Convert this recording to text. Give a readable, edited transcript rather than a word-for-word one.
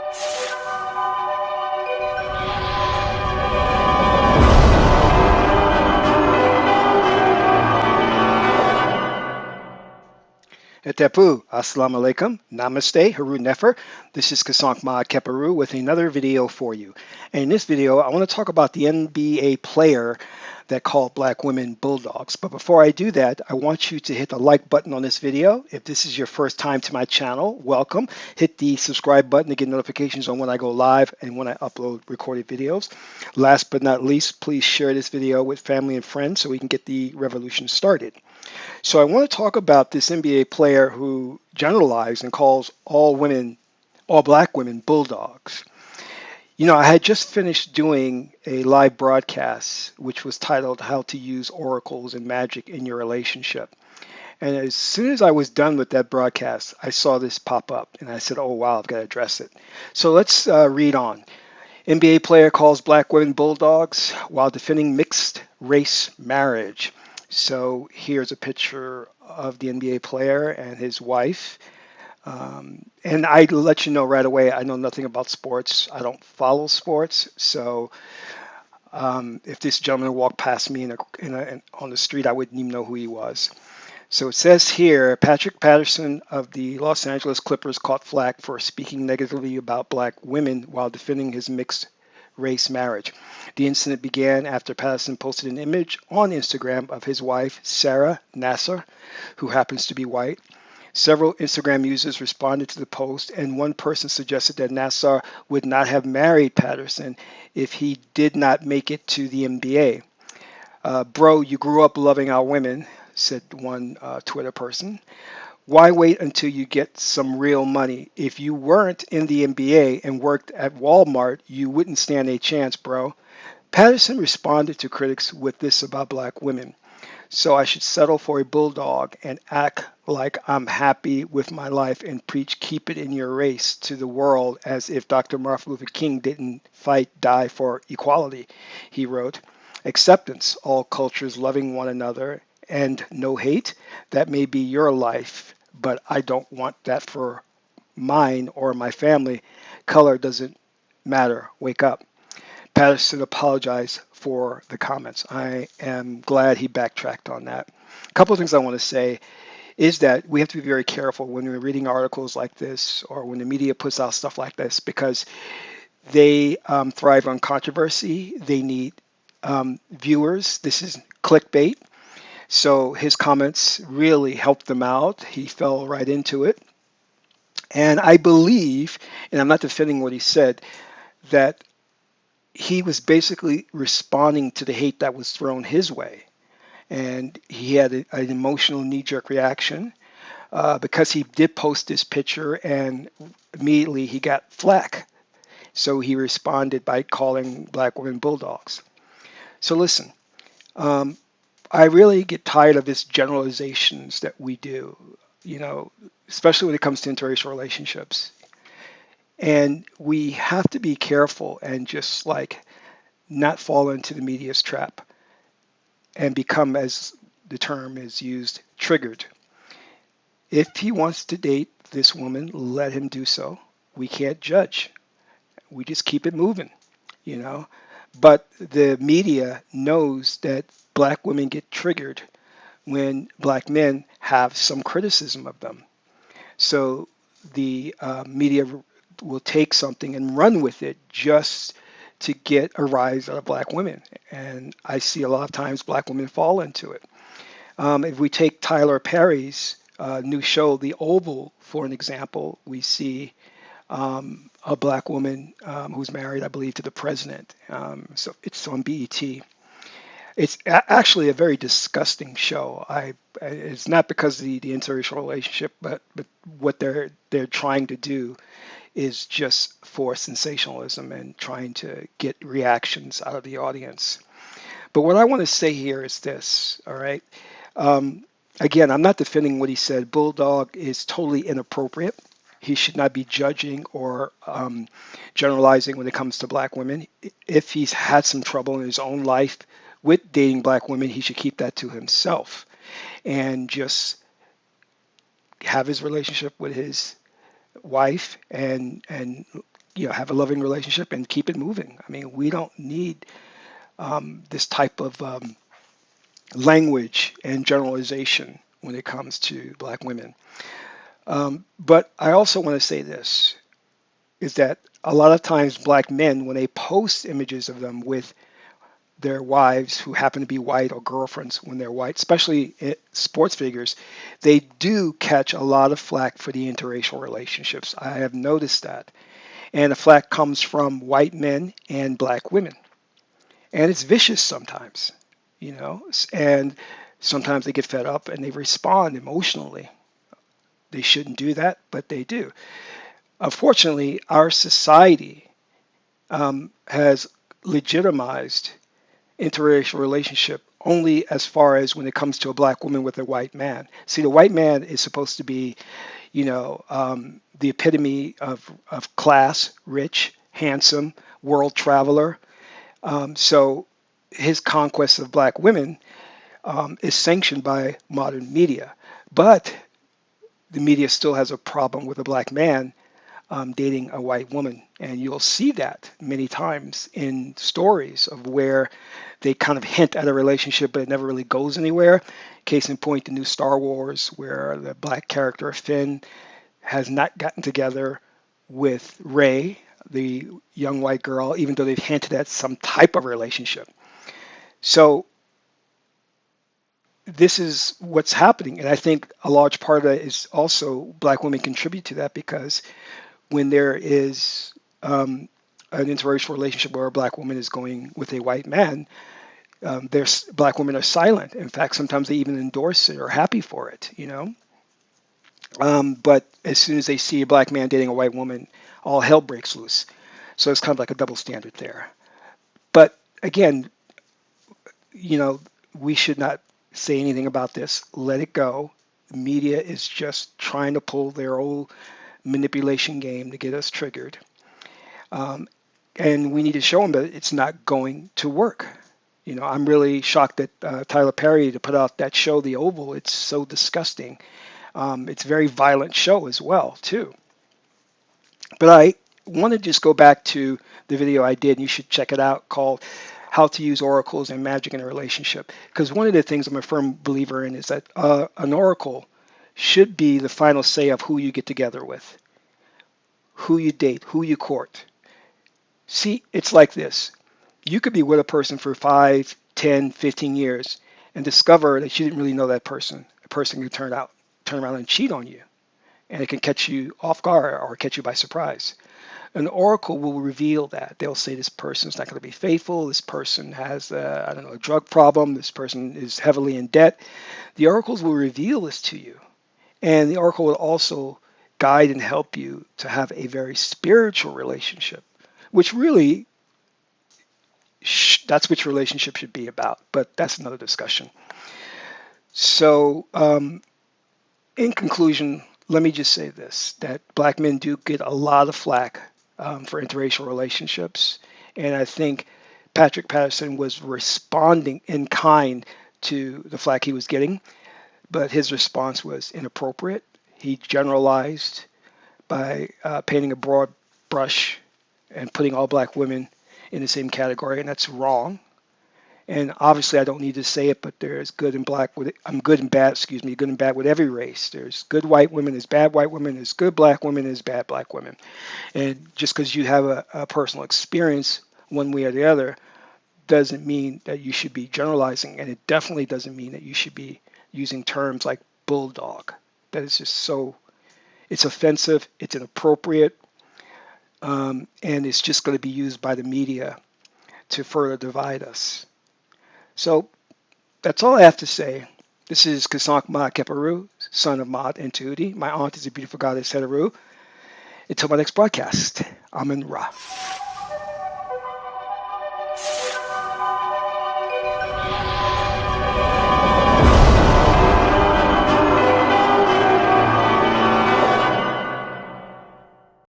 Etepu, Assalamu alaikum, Namaste, Haru Nefer. This is Kasank Ma Keparu with another video for you. And in this video, I want to talk about the NBA player that called black women bulldogs. But before I do that, I want you to hit the like button on this video. If this is your first time to my channel, welcome. Hit the subscribe button to get notifications on when I go live and when I upload recorded videos. Last but not least, please share this video with family and friends so we can get the revolution started. So I want to talk about this NBA player who generalized and calls all women, all black women, bulldogs. You know, I had just finished doing a live broadcast, which was titled How to Use Oracles and Magic in Your Relationship. And as soon as I was done with that broadcast, I saw this pop up and I said, oh, wow, I've got to address it. So let's read on. NBA player calls black women bulldogs while defending mixed race marriage. So here's a picture of the NBA player and his wife. And I let you know right away, I know nothing about sports. I don't follow sports. So if this gentleman walked past me on the street, I wouldn't even know who he was. So it says here, Patrick Patterson of the Los Angeles Clippers caught flack for speaking negatively about black women while defending his mixed race marriage. The incident began after Patterson posted an image on Instagram of his wife, Sarah Nasser, who happens to be white. Several Instagram users responded to the post, and one person suggested that Nassar would not have married Patterson if he did not make it to the NBA. Bro, you grew up loving our women, said one Twitter person. Why wait until you get some real money? If you weren't in the NBA and worked at Walmart, you wouldn't stand a chance, bro. Patterson responded to critics with this about black women. So I should settle for a bulldog and act like I'm happy with my life and preach keep it in your race to the world as if Dr. Martin Luther King didn't die for equality, he wrote. Acceptance, all cultures loving one another, and no hate. That may be your life, but I don't want that for mine or my family. Color doesn't matter. Wake up. Patterson apologized for the comments. I am glad he backtracked on that. A couple of things I want to say is that we have to be very careful when we're reading articles like this or when the media puts out stuff like this because they thrive on controversy. They need viewers. This is clickbait. So his comments really helped them out. He fell right into it. And I believe, and I'm not defending what he said, that he was basically responding to the hate that was thrown his way. And he had an emotional knee-jerk reaction because he did post this picture and immediately he got flack. So he responded by calling black women bulldogs. So listen, I really get tired of this generalizations that we do, you know, especially when it comes to interracial relationships. And we have to be careful and just like not fall into the media's trap and become, as the term is used, triggered. If he wants to date this woman, let him do so. We can't judge. We just keep it moving, you know. But the media knows that black women get triggered when black men have some criticism of them. So the media will take something and run with it just to get a rise out of black women. And I see a lot of times black women fall into it. If we take Tyler Perry's new show, The Oval, for an example, we see a black woman who's married, I believe, to the president. So it's on BET. It's actually a very disgusting show. It's not because of the interracial relationship, but what they're trying to do is just for sensationalism and trying to get reactions out of the audience. But what I want to say here is this, all right? Again, I'm not defending what he said. Bulldog is totally inappropriate. He should not be judging or generalizing when it comes to black women. If he's had some trouble in his own life with dating black women, he should keep that to himself and just have his relationship with his wife and have a loving relationship and keep it moving. I mean, we don't need this type of language and generalization when it comes to black women. But I also want to say this, is that a lot of times black men, when they post images of them with their wives who happen to be white or girlfriends when they're white, especially sports figures, they do catch a lot of flack for the interracial relationships. I have noticed that. And the flack comes from white men and black women. And it's vicious sometimes, and sometimes they get fed up and they respond emotionally. They shouldn't do that, but they do. Unfortunately, our society has legitimized interracial relationship only as far as when it comes to a black woman with a white man. See, the white man is supposed to be, the epitome of class, rich, handsome, world traveler. So his conquest of black women is sanctioned by modern media. But the media still has a problem with a black man dating a white woman. And you'll see that many times in stories of where they kind of hint at a relationship, but it never really goes anywhere. Case in point, the new Star Wars, where the black character Finn has not gotten together with Rey, the young white girl, even though they've hinted at some type of relationship. So this is what's happening. And I think a large part of that is also black women contribute to that, because when there is an interracial relationship where a black woman is going with a white man, there's black women are silent. In fact, sometimes they even endorse it or are happy for it, But as soon as they see a black man dating a white woman, all hell breaks loose. So it's kind of like a double standard there. But again, we should not say anything about this. Let it go. The media is just trying to pull their old manipulation game to get us triggered. And we need to show them that it's not going to work. I'm really shocked that Tyler Perry to put out that show, The Oval. It's so disgusting. It's a very violent show as well, too. But I want to just go back to the video I did, and you should check it out, called How to Use Oracles and Magic in a Relationship. Because one of the things I'm a firm believer in is that an oracle should be the final say of who you get together with, who you date, who you court. See, it's like this. You could be with a person for 5, 10, 15 years and discover that you didn't really know that person. A person can turn around and cheat on you, and it can catch you off guard or catch you by surprise. An oracle will reveal that. They'll say this person's not going to be faithful. This person has, a drug problem. This person is heavily in debt. The oracles will reveal this to you. And the oracle will also guide and help you to have a very spiritual relationship, which really, that's what your relationship should be about. But that's another discussion. So in conclusion, let me just say this, that black men do get a lot of flack for interracial relationships. And I think Patrick Patterson was responding in kind to the flack he was getting, but his response was inappropriate. He generalized by painting a broad brush and putting all black women in the same category, and that's wrong. And obviously, I don't need to say it, but there's good and bad with every race. There's good white women, there's bad white women, there's good black women, there's bad black women. And just because you have a personal experience one way or the other doesn't mean that you should be generalizing, and it definitely doesn't mean that you should be using terms like bulldog. That is just so, it's offensive, it's inappropriate, and it's just going to be used by the media to further divide us. So that's all I have to say. This is Kasank Ma Keparu, son of Maat and Tahuti. My aunt is a beautiful goddess Heteru. Until my next broadcast, Amen Ra.